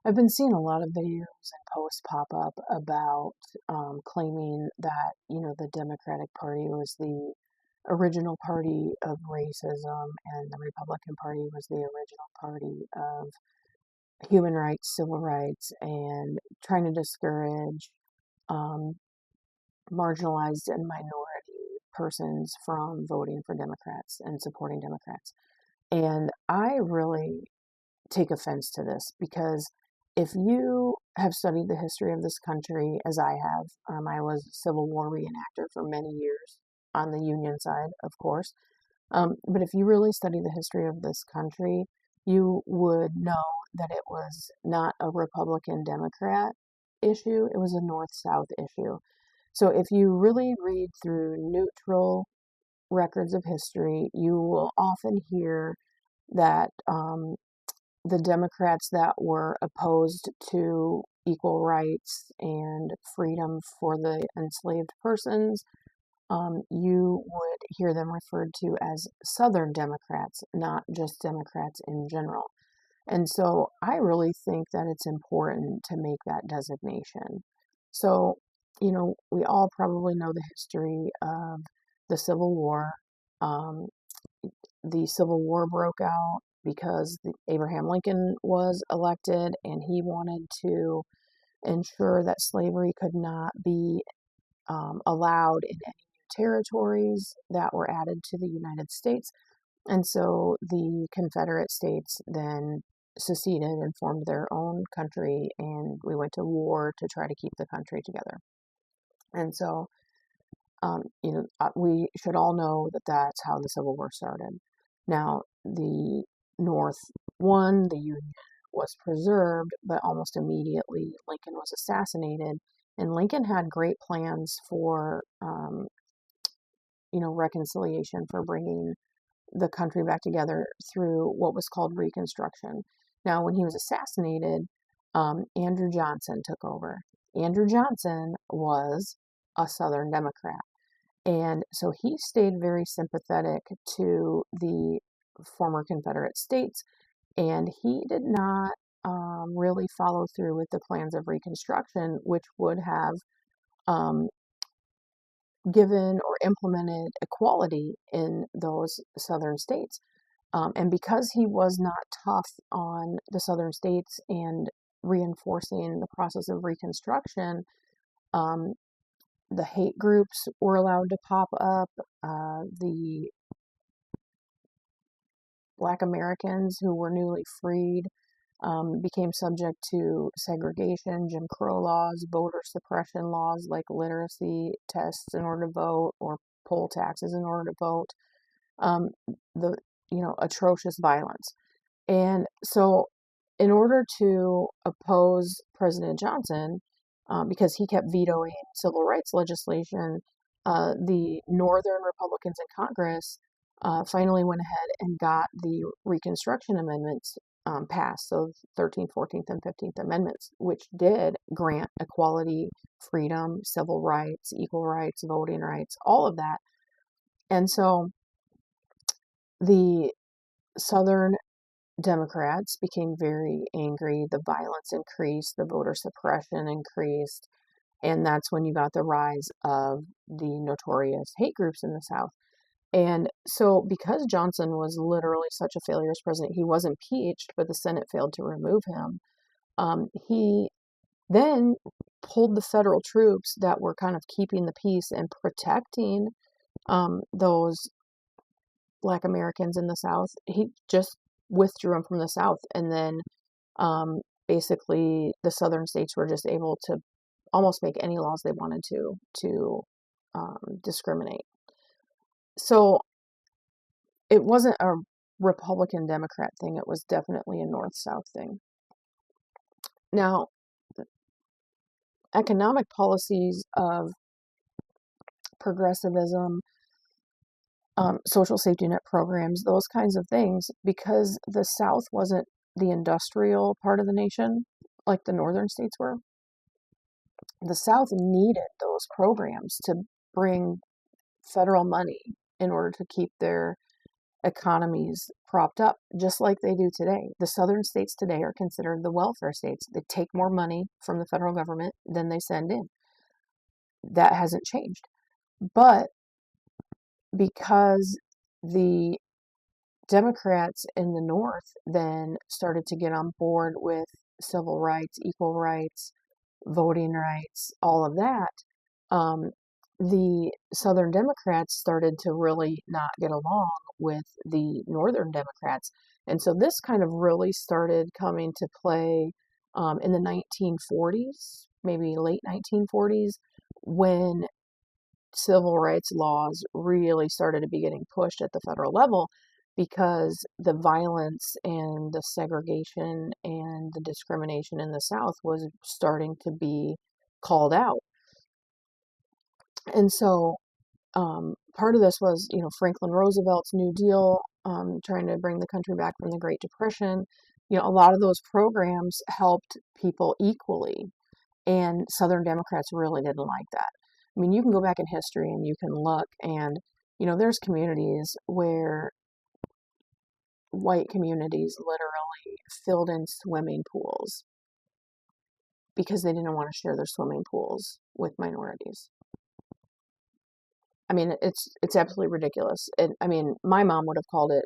I've been seeing a lot of videos and posts pop up about claiming that, the Democratic Party was the original party of racism and the Republican Party was the original party of human rights, civil rights, and trying to discourage um, marginalized and minority persons from voting for Democrats and supporting Democrats. And I really take offense to this because if you have studied the history of this country, as I have, I was a Civil War reenactor for many years on the Union side, of course. But if you really study the history of this country, you would know that it was not a Republican Democrat issue, it was a North South issue. So if you really read through neutral records of history, you will often hear that the Democrats that were opposed to equal rights and freedom for the enslaved persons, you would hear them referred to as Southern Democrats, not just Democrats in general. And so I really think that it's important to make that designation. So, we all probably know the history of the Civil War. Um, the Civil War broke out because Abraham Lincoln was elected and he wanted to ensure that slavery could not be allowed in any new territories that were added to the United States. And so the Confederate States then seceded and formed their own country, and we went to war to try to keep the country together. And so, we should all know that that's how the Civil War started. Now, the North won, the Union was preserved, but almost immediately Lincoln was assassinated. And Lincoln had great plans for, reconciliation, for bringing the country back together through what was called Reconstruction. Now, when he was assassinated, Andrew Johnson took over. Andrew Johnson was a Southern Democrat. And so he stayed very sympathetic to the former Confederate States, and he did not really follow through with the plans of Reconstruction, which would have um, given or implemented equality in those southern states. And because he was not tough on the southern states and reinforcing the process of Reconstruction, um, the hate groups were allowed to pop up. The Black Americans who were newly freed became subject to segregation, Jim Crow laws, voter suppression laws like literacy tests in order to vote or poll taxes in order to vote. Um, the atrocious violence, and so in order to oppose President Johnson, because he kept vetoing civil rights legislation, the Northern Republicans in Congress finally went ahead and got the Reconstruction Amendments passed, so 13th, 14th, and 15th Amendments, which did grant equality, freedom, civil rights, equal rights, voting rights, all of that. And so the Southern Democrats became very angry. The violence increased, the voter suppression increased, and that's when you got the rise of the notorious hate groups in the South. And so, because Johnson was literally such a failure as president, he was impeached, but the Senate failed to remove him. He then pulled the federal troops that were kind of keeping the peace and protecting those Black Americans in the South. He just withdrew them from the South, and then basically the Southern states were just able to almost make any laws they wanted to discriminate. So it wasn't a Republican Democrat thing, it was definitely a North South thing. Now, economic policies of progressivism, social safety net programs, those kinds of things, because the South wasn't the industrial part of the nation like the northern states were, the South needed those programs to bring federal money in order to keep their economies propped up just like they do today. The southern states today are considered the welfare states. They take more money from the federal government than they send in. That hasn't changed. But because the Democrats in the North then started to get on board with civil rights, equal rights, voting rights, all of that, um, the Southern Democrats started to really not get along with the Northern Democrats. And so this kind of really started coming to play in the 1940s, maybe late 1940s, when civil rights laws really started to be getting pushed at the federal level because the violence and the segregation and the discrimination in the South was starting to be called out. And so part of this was, Franklin Roosevelt's New Deal, trying to bring the country back from the Great Depression. A lot of those programs helped people equally, and Southern Democrats really didn't like that. I mean, you can go back in history and you can look, and there's communities where white communities literally filled in swimming pools because they didn't want to share their swimming pools with minorities. I mean, it's absolutely ridiculous. And I mean, my mom would have called it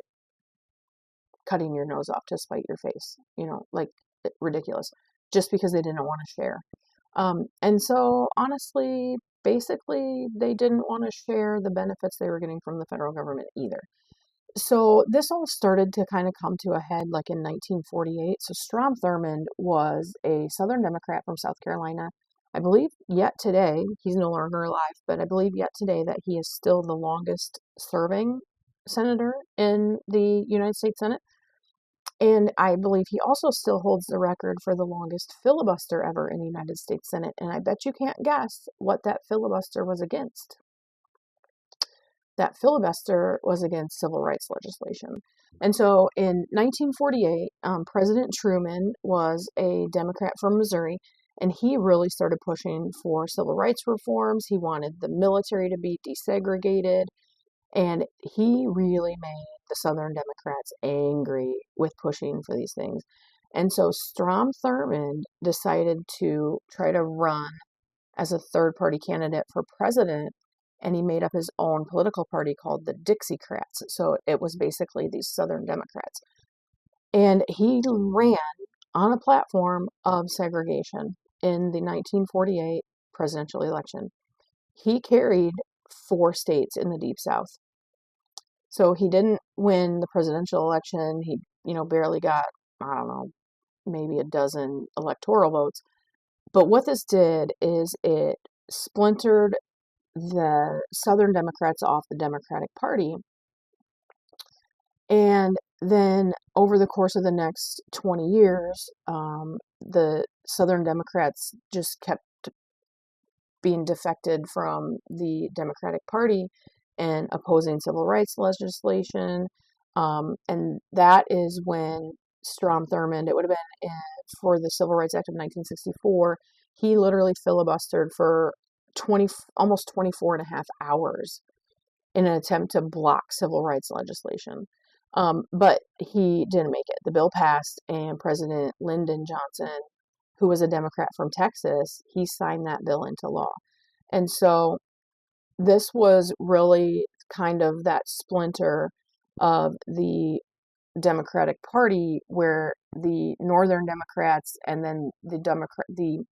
cutting your nose off to spite your face, like ridiculous, just because they didn't want to share. And so honestly, basically, they didn't want to share the benefits they were getting from the federal government either. So this all started to kind of come to a head like in 1948. So Strom Thurmond was a Southern Democrat from South Carolina. I believe yet today, he's no longer alive, but I believe yet today that he is still the longest serving senator in the United States Senate. And I believe he also still holds the record for the longest filibuster ever in the United States Senate. And I bet you can't guess what that filibuster was against. That filibuster was against civil rights legislation. And so in 1948, President Truman was a Democrat from Missouri, and he really started pushing for civil rights reforms. He wanted the military to be desegregated, and he really made the Southern Democrats angry with pushing for these things. And so Strom Thurmond decided to try to run as a third party candidate for president, and he made up his own political party called the Dixiecrats. So it was basically these Southern Democrats. And he ran on a platform of segregation in the 1948 presidential election. He carried 4 states in the Deep South. So he didn't win the presidential election. He, barely got, I don't know, maybe a dozen electoral votes. But what this did is it splintered the Southern Democrats off the Democratic Party. And then over the course of the next 20 years, the Southern Democrats just kept being defected from the Democratic Party and opposing civil rights legislation. And that is when Strom Thurmond, it would have been for the Civil Rights Act of 1964, he literally filibustered for almost 24 and a half hours in an attempt to block civil rights legislation. But he didn't make it. The bill passed, and President Lyndon Johnson, who was a Democrat from Texas, he signed that bill into law. And so this was really kind of that splinter of the Democratic Party where the Northern Democrats and then the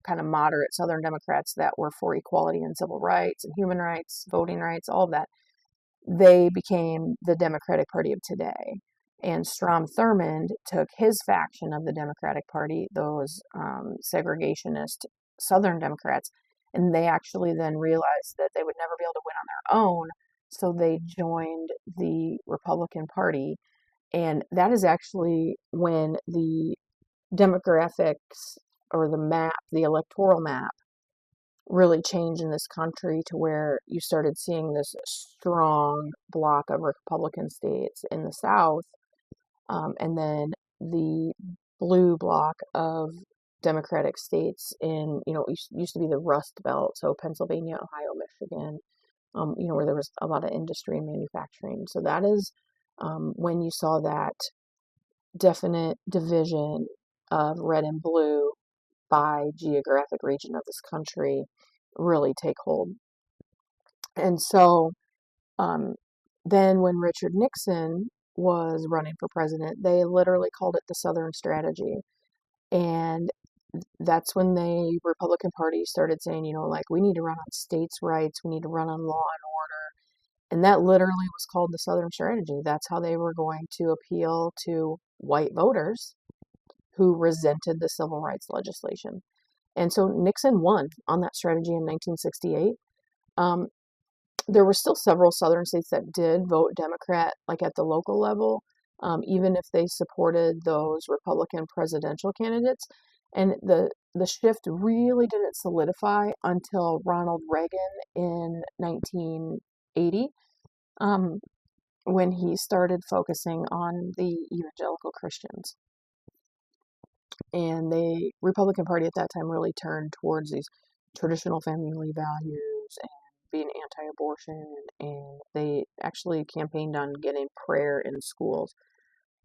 kind of moderate Southern Democrats that were for equality and civil rights and human rights, voting rights, all of that, they became the Democratic Party of today. And Strom Thurmond took his faction of the Democratic Party, those segregationist Southern Democrats, and they actually then realized that they would never be able to win on their own, so they joined the Republican Party. And that is actually when the demographics or the map, the electoral map, really changed in this country to where you started seeing this strong block of Republican states in the South, and then the blue block of Democratic states in, it used to be the Rust Belt, so Pennsylvania, Ohio, Michigan, where there was a lot of industry and manufacturing. So that is when you saw that definite division of red and blue by geographic region of this country really take hold. And so um, then when Richard Nixon was running for president, they literally called it the Southern Strategy. And that's when the Republican Party started saying, like, we need to run on states' rights, we need to run on law and order. And that literally was called the Southern Strategy. That's how they were going to appeal to white voters who resented the civil rights legislation. And so Nixon won on that strategy in 1968. Um, there were still several southern states that did vote Democrat, like at the local level, even if they supported those Republican presidential candidates. And the shift really didn't solidify until Ronald Reagan in 1980, um, when he started focusing on the evangelical Christians. And the Republican Party at that time really turned towards these traditional family values and being anti-abortion, and they actually campaigned on getting prayer in schools.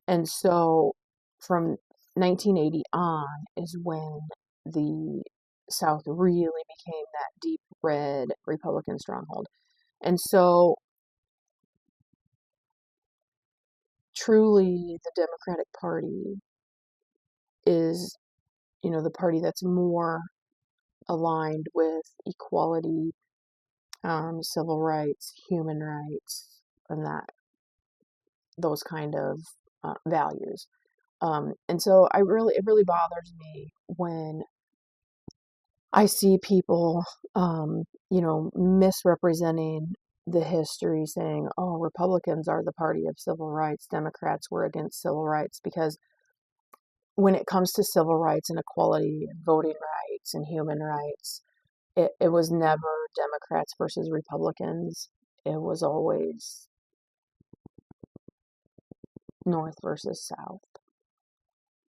And so from 1980 on is when the South really became that deep red Republican stronghold. And so truly the Democratic Party is, the party that's more aligned with equality, civil rights, human rights, and those kind of values. And so it really bothers me when I see people, misrepresenting the history, saying, "Oh, Republicans are the party of civil rights, Democrats were against civil rights," because when it comes to civil rights and equality and voting rights and human rights, it was never Democrats versus Republicans. It was always North versus South.